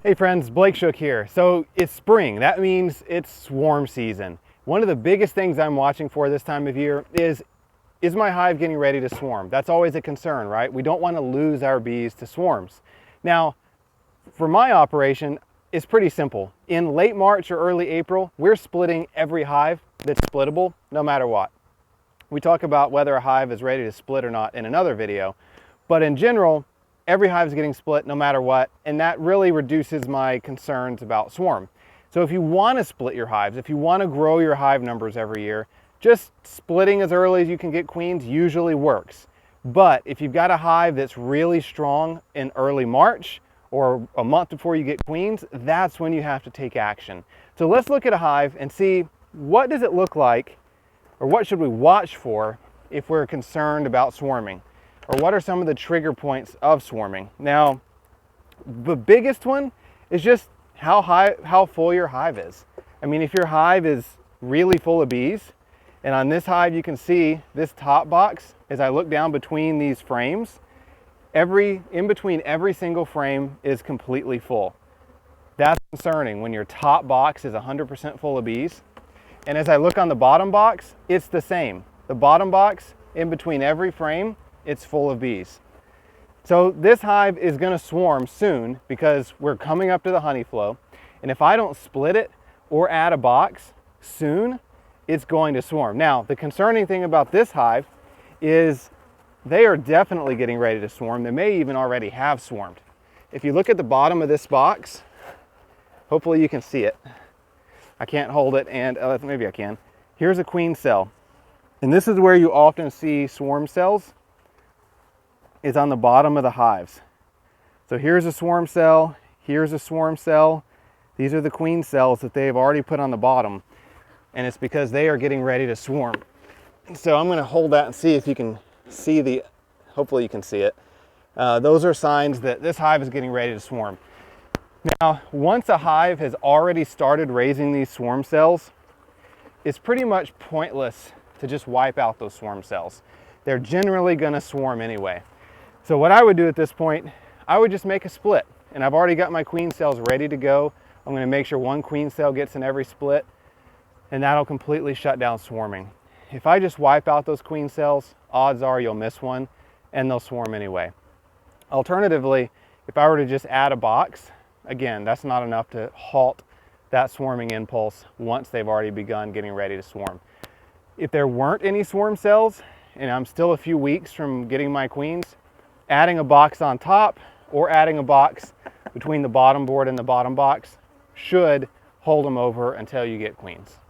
Hey friends, Blake Shook here. So it's spring, that means it's swarm season. One of the biggest things I'm watching for this time of year is my hive getting ready to swarm? That's always a concern, right? We don't want to lose our bees to swarms. Now, for my operation, it's pretty simple. In late March or early April, we're splitting every hive that's splittable, no matter what. We talk about whether a hive is ready to split or not in another video, but in general, every hive is getting split no matter what, and that really reduces my concerns about swarm. So if you want to split your hives, if you want to grow your hive numbers every year, just splitting as early as you can get queens usually works. But if you've got a hive that's really strong in early March or a month before you get queens, that's when you have to take action. So let's look at a hive and see what does it look like, or what should we watch for if we're concerned about swarming? Or what are some of the trigger points of swarming? Now, the biggest one is just how full your hive is. I mean, if your hive is really full of bees, and on this hive you can see this top box, as I look down between these frames, in between every single frame is completely full. That's concerning when your top box is 100% full of bees. And as I look on the bottom box, it's the same. The bottom box, in between every frame, it's full of bees. So this hive is going to swarm soon because we're coming up to the honey flow. And if I don't split it or add a box soon, it's going to swarm. Now, the concerning thing about this hive is they are definitely getting ready to swarm. They may even already have swarmed. If you look at the bottom of this box, hopefully you can see it. I can't hold it, and maybe I can. Here's a queen cell. And this is where you often see swarm cells, is on the bottom of the hives. So here's a swarm cell, here's a swarm cell. These are the queen cells that they've already put on the bottom, and it's because they are getting ready to swarm. So I'm going to hold that and see if you can see hopefully you can see it. Those are signs that this hive is getting ready to swarm. Now, once a hive has already started raising these swarm cells, it's pretty much pointless to just wipe out those swarm cells. They're generally going to swarm anyway. So what I would do at this point, I would just make a split. And I've already got my queen cells ready to go. I'm going to make sure one queen cell gets in every split, and that'll completely shut down swarming. If I just wipe out those queen cells, odds are you'll miss one and they'll swarm anyway. Alternatively, if I were to just add a box, again, that's not enough to halt that swarming impulse once they've already begun getting ready to swarm. If there weren't any swarm cells and I'm still a few weeks from getting my queens, adding a box on top or adding a box between the bottom board and the bottom box should hold them over until you get queens.